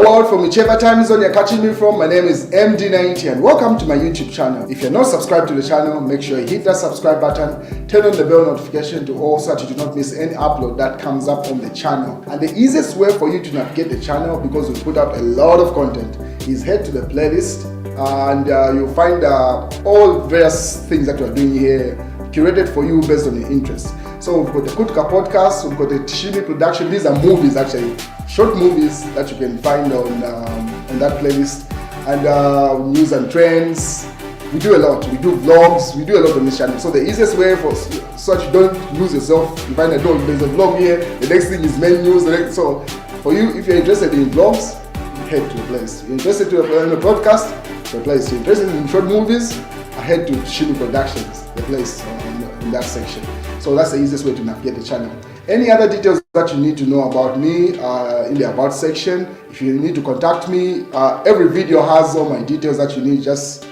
world, from whichever time zone you're catching me from. My name is MD90 and welcome to my YouTube channel. If you're not subscribed to the channel, make sure you hit that subscribe button, turn on the bell notification to all so that you do not miss any upload that comes up on the channel. And the easiest way for you to navigate the channel, because we put up a lot of content, is head to the playlist and you'll find all various things that we're doing here curated for you based on your interests. So we've got the Kutka podcast, we've got the Tishimi production. These are movies, actually, short movies that you can find on that playlist, and news and trends. We do a lot. We do vlogs. We do a lot on this channel. So the easiest way for such you don't lose yourself, you find that there's a vlog here. The next thing is main news. So for you, if you're interested in vlogs, head to the place. You're interested in a podcast, the place. You're interested in short movies, head to Tishimi Productions, the place in that section. So that's the easiest way to navigate the channel. Any other details that you need to know about me in the About section. If you need to contact me, every video has all my details that you need. Just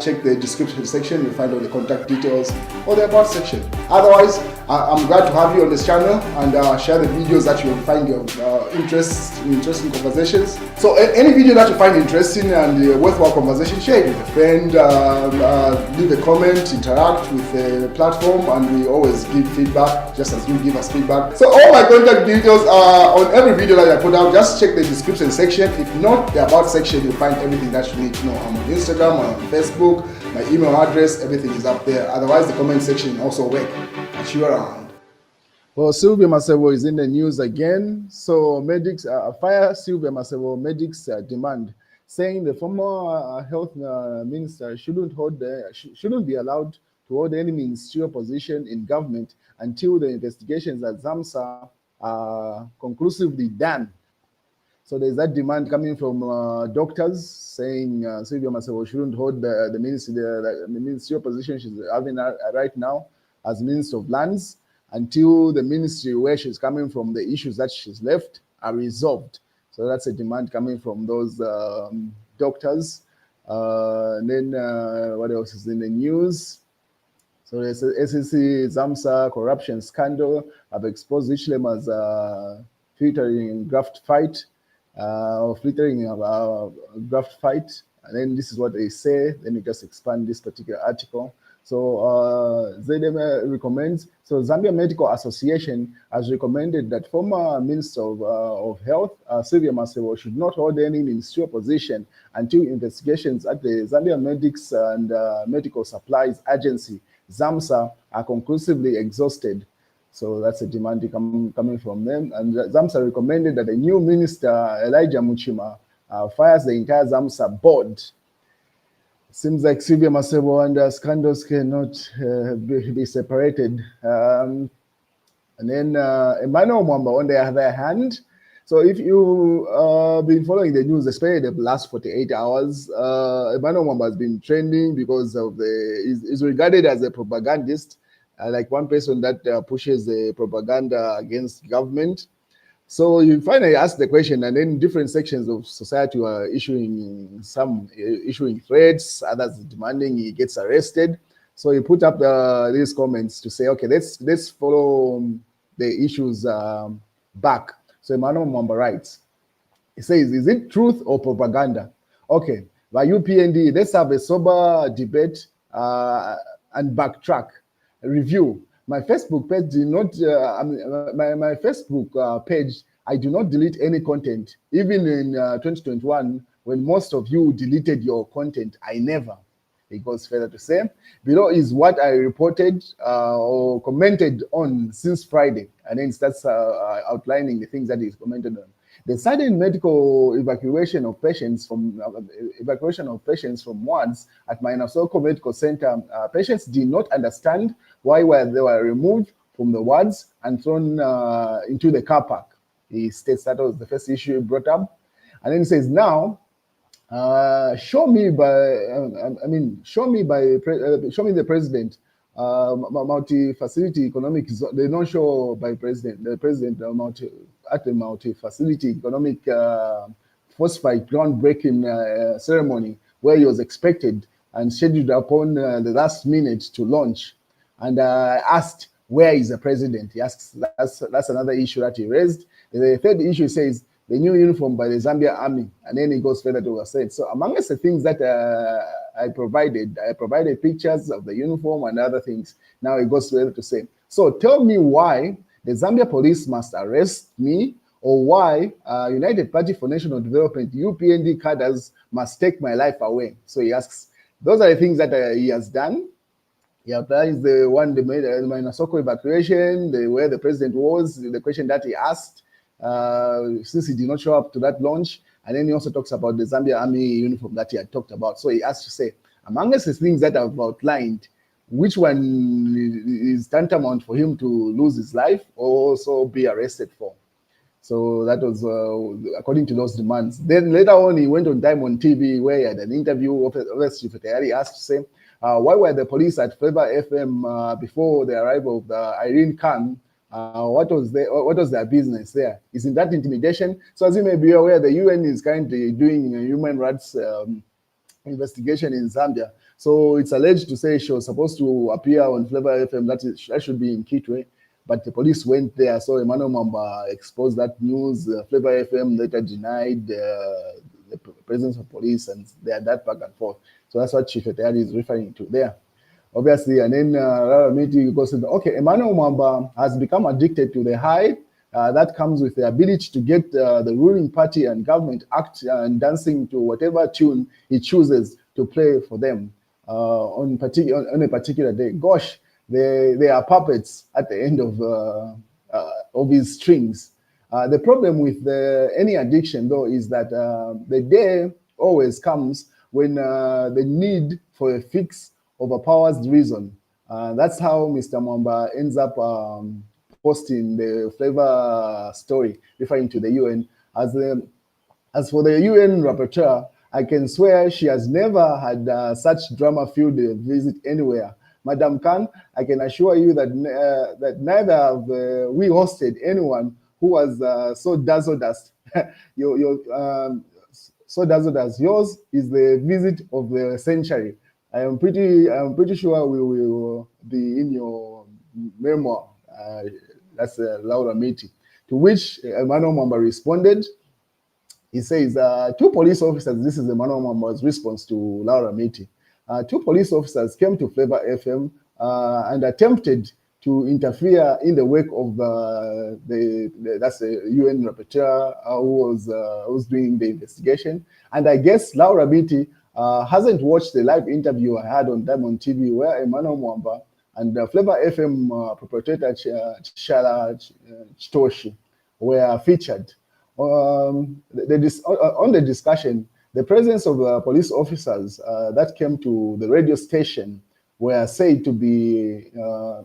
check the description section, you'll find all the contact details or the About section. Otherwise, I'm glad to have you on this channel and share the videos that you will find your interesting conversations. So any video that you find interesting and worthwhile conversation, share it with a friend, leave a comment, interact with the platform, and we always give feedback just as you give us feedback. So all my contact details are on every video that I put out. Just check the description section. If not, the About section, you'll find everything that you need to know. I'm on Instagram, I'm on Facebook, my email address, everything is up there. Otherwise, the comment section also work. Catch you around. Well, Sylvia Masebo is in the news again. So medics fire Sylvia Masebo medics demand, saying the former health minister shouldn't be allowed to hold any ministerial position in government until the investigations at ZAMSA are conclusively done. So there's that demand coming from doctors saying Sylvia Masebo shouldn't hold the ministerial position she's having right now as Minister of Lands until the ministry where she's coming from, the issues that she's left are resolved. So that's a demand coming from those doctors. And then what else is in the news? So the SEC ZAMSA corruption scandal have exposed Ishlem as filtering graft fight. Flittering graft fight, and then this is what they say. Let me just expand this particular article. So ZM recommends, so Zambia Medical Association has recommended that former Minister of Health, Sylvia Masebo, should not hold any ministerial position until investigations at the Zambia Medics and Medical Supplies Agency, ZAMSA, are conclusively exhausted. So that's a demand coming from them. And ZAMSA recommended that the new minister, Elijah Muchima, fires the entire ZAMSA board. Seems like Sylvia Masebo and scandals cannot be separated. And then Emmanuel Mwamba, on the other hand, so if you been following the news, especially the last 48 hours, Emmanuel Mwamba has been trending because of is regarded as a propagandist. Like one person that pushes the propaganda against government. So you finally ask the question, and then different sections of society are issuing threats, others demanding he gets arrested. So he put up these comments to say, okay, let's follow the issues back. So Emmanuel Mwamba writes, he says, is it truth or propaganda? Okay, by UPND, let's have a sober debate and backtrack. Review. My Facebook page did not. My Facebook page. I do not delete any content. Even in 2021, when most of you deleted your content, I never. It goes further to say, below is what I reported or commented on since Friday, and then it starts outlining the things that is commented on. The sudden medical evacuation of patients from wards at Mainasoko Medical Center, patients did not understand why they were removed from the wards and thrown into the car park. He states that was the first issue he brought up, and then he says, "Now, show me the president." Multi-facility economic zone. They don't show by president. The president at the multi-facility economic phosphate groundbreaking ceremony where he was expected and scheduled upon the last minute to launch. And asked, where is the president? He asks, that's another issue that he raised. The third issue says, the new uniform by the Zambia Army, and then it goes further to say. So amongst the things that I provided pictures of the uniform and other things. Now it goes further to say, so tell me why the Zambia police must arrest me, or why United Party for National Development, UPND cadres, must take my life away. So he asks, those are the things that he has done. He applies the one they made Minasoko evacuation, where the president was, the question that he asked, since he did not show up to that launch. And then he also talks about the Zambia Army uniform that he had talked about. So he asked to say, amongst the things that I've outlined, which one is tantamount for him to lose his life or also be arrested for? So that was according to those demands. Then later on, he went on Diamond TV where he had an interview. He asked to say, why were the police at Flavor FM before the arrival of the Irene Khan? What was their business there? Isn't that intimidation? So as you may be aware, the UN is currently doing a human rights investigation in Zambia. So it's alleged to say she was supposed to appear on Flavor FM. That should be in Kitwe. But the police went there, so Emmanuel Mwamba exposed that news. Flavor FM later denied the presence of police, and they had that back and forth. So that's what Chief Etayari is referring to there. Obviously, and then Ramiti goes, okay, Emmanuel Mwamba has become addicted to the high that comes with the ability to get the ruling party and government act and dancing to whatever tune he chooses to play for them on a particular day. Gosh, they are puppets at the end of his strings. The problem with any addiction, though, is that the day always comes when the need for a fix overpowers reason. That's how Mr. Mwamba ends up posting the Flavor story, referring to the UN. As for the UN rapporteur, I can swear she has never had such drama-filled visit anywhere. Madam Khan, I can assure you that that neither have we hosted anyone who was so dazzled as so dazzled as yours is the visit of the century. I'm pretty sure we will be in your memoir. That's Laura Miti. To which Emmanuel Mwamba responded. He says, two police officers, this is Emmanuel Mwamba's response to Laura Miti. Two police officers came to Flavor FM and attempted to interfere in the work of that's the UN rapporteur who was doing the investigation. And I guess Laura Miti hasn't watched the live interview I had on Diamond TV where Emmanuel Mwamba and Flavor FM proprietor Chala Chitoshi were featured. On the discussion, the presence of police officers that came to the radio station were said to be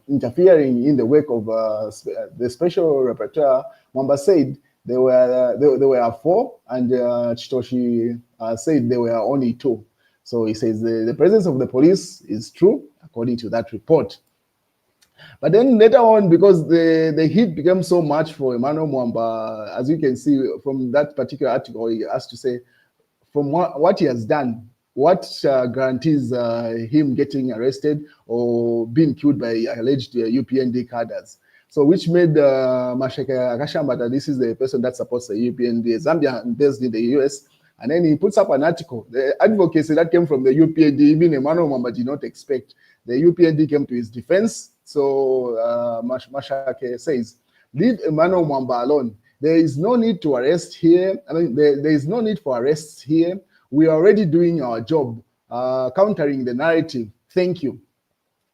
interfering in the work of the special rapporteur. Mwamba said there were four, and Chitoshi said there were only two. So he says the presence of the police is true, according to that report. But then later on, because the heat became so much for Emmanuel Mwamba, as you can see from that particular article, he has to say, from what he has done, what guarantees him getting arrested or being killed by alleged UPND cadres. So which made Mashaka Akashambata, this is the person that supports the UPND, Zambia based in the US, and then he puts up an article. The advocacy that came from the UPND, even Emmanuel Mwamba did not expect. The UPND came to his defense. So Mashake says, leave Emmanuel Mwamba alone. There is no need to arrest here. I mean, there is no need for arrests here. We are already doing our job, countering the narrative. Thank you.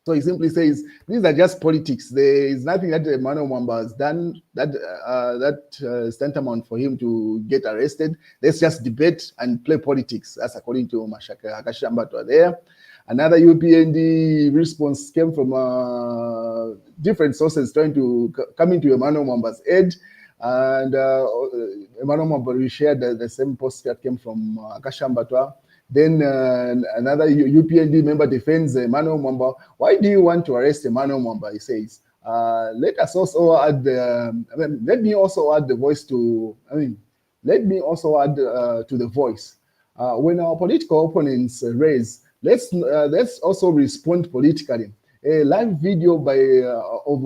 So he simply says, these are just politics. There is nothing that Emmanuel Mwamba has done that is tantamount for him to get arrested. Let's just debate and play politics. That's according to Mashaka Hakashambatwa there. Another UPND response came from different sources trying to come into Emmanuel Mwamba's aid. And Emmanuel Mwamba shared the same post that came from Akashambatwa. Then another UPND member defends Emmanuel Mwamba. Why do you want to arrest Emmanuel Mwamba? He says, let me also add the voice to, let me also add to the voice. When our political opponents raise, let's also respond politically. A live video by of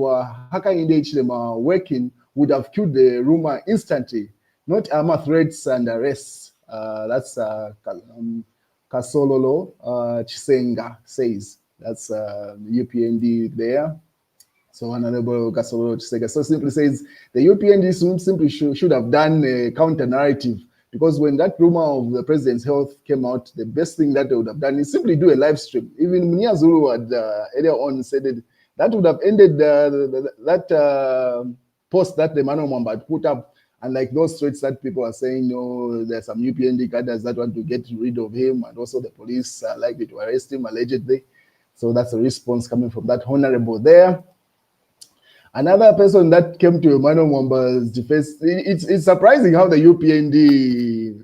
Haka Indage working would have killed the rumor instantly. not armor threats and arrests. That's Kasololo Chisenga says. That's UPND there. So Honorable Kasololo Chisenga so simply says the UPND simply should have done a counter narrative, because when that rumor of the president's health came out, the best thing that they would have done is simply do a live stream. Even Munia Zulu had earlier on said it, that would have ended that post that the Emmanuel Mwamba had put up. And like those threats that people are saying, no, there's some UPND cadres that want to get rid of him, and also the police are likely to arrest him allegedly. So that's a response coming from that honorable there. Another person that came to Emmanuel Mwamba's defense, it's surprising how the UPND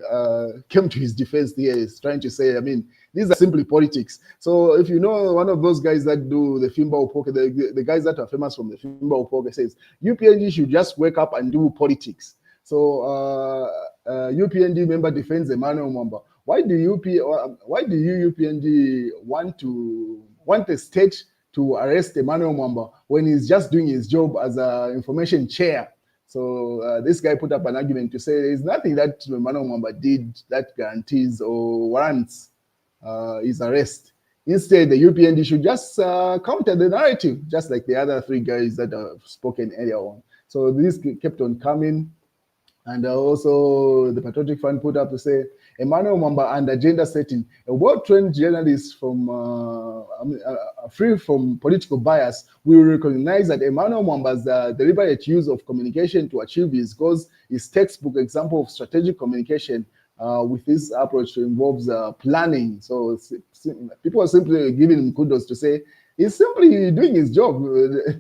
came to his defense here. Is trying to say, I mean, these are simply politics. So if you know one of those guys that do the Fimba Upoke, the guys that are famous from the Fimba Upoke says, UPND should just wake up and do politics. So UPND member defends Emmanuel Mwamba. Why do you UPND want the state to arrest Emmanuel Mwamba when he's just doing his job as an information chair? So this guy put up an argument to say there's nothing that Emmanuel Mwamba did that guarantees or warrants his arrest. Instead, the UPND should just counter the narrative, just like the other three guys that have spoken earlier on. So this kept on coming. And also the Patriotic Fund put up to say, Emmanuel Mwamba and agenda setting, a well-trained journalist from free from political bias will recognize that Emmanuel Mwamba's deliberate use of communication to achieve his goals is textbook example of strategic communication with this approach involves planning. So people are simply giving him kudos to say, he's simply doing his job.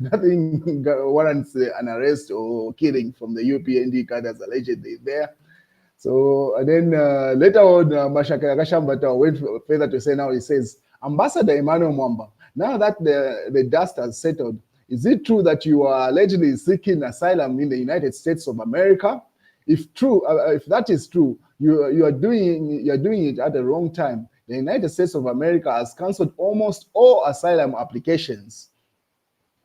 Nothing warrants an arrest or killing from the UPND cadres allegedly there. So and then later on, Mashaka Kashambata went further to say now, he says, Ambassador Emmanuel Mwamba, now that the dust has settled, is it true that you are allegedly seeking asylum in the United States of America? If true, if that is true, you are doing it at the wrong time. The United States of America has cancelled almost all asylum applications.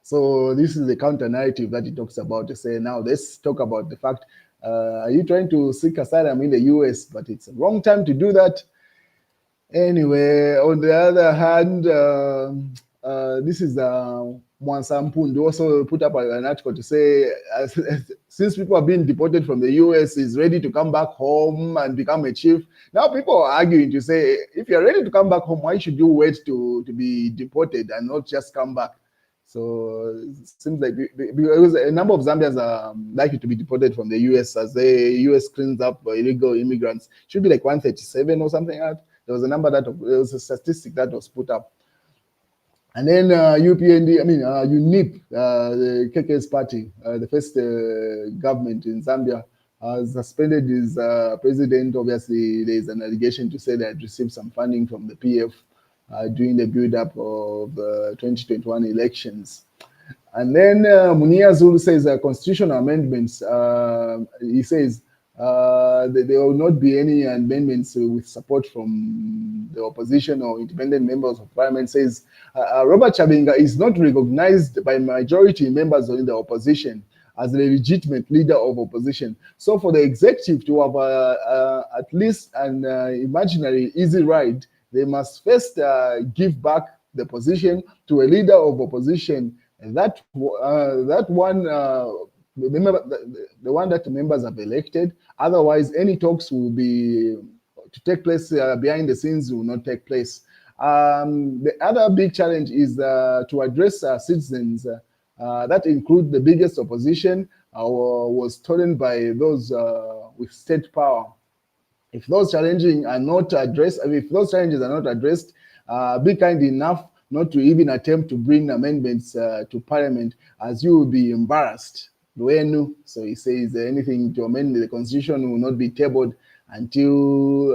So this is the counter narrative that he talks about to say, now let's talk about the fact, are you trying to seek asylum in the US? But it's a wrong time to do that. Anyway, on the other hand, this is Mwansampundu also put up an article to say, since people are being deported from the US, is ready to come back home and become a chief. Now people are arguing to say, if you're ready to come back home, why should you wait to be deported and not just come back? So it seems like because a number of Zambians are likely to be deported from the US as the US cleans up illegal immigrants. It should be like 137 or something like that. There was a number there was a statistic that was put up. And then UPND, I mean UNIP, the KK's party, the first government in Zambia, has suspended his president. Obviously, there is an allegation to say that received some funding from the PF during the build-up of the 2021 elections. And then Munia Zulu says constitutional amendments. He says there will not be any amendments with support from the opposition or independent members of parliament. Says Robert Chabinga is not recognized by majority members in the opposition as a legitimate leader of opposition. So for the executive to have at least an imaginary easy ride, they must first give back the position to a leader of opposition. And that one, the one that the members have elected. Otherwise, any talks will be to take place behind the scenes will not take place. The other big challenge is to address citizens that include the biggest opposition was stolen by those with state power. If those challenges are not addressed, be kind enough not to even attempt to bring amendments to parliament, as you will be embarrassed. So he says anything to amend the constitution will not be tabled until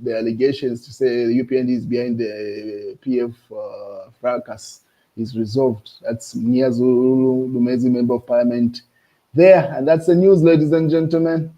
the allegations to say the UPND is behind the PF fracas is resolved. That's Niazulu Lumezi, member of parliament there. And that's the news, ladies and gentlemen.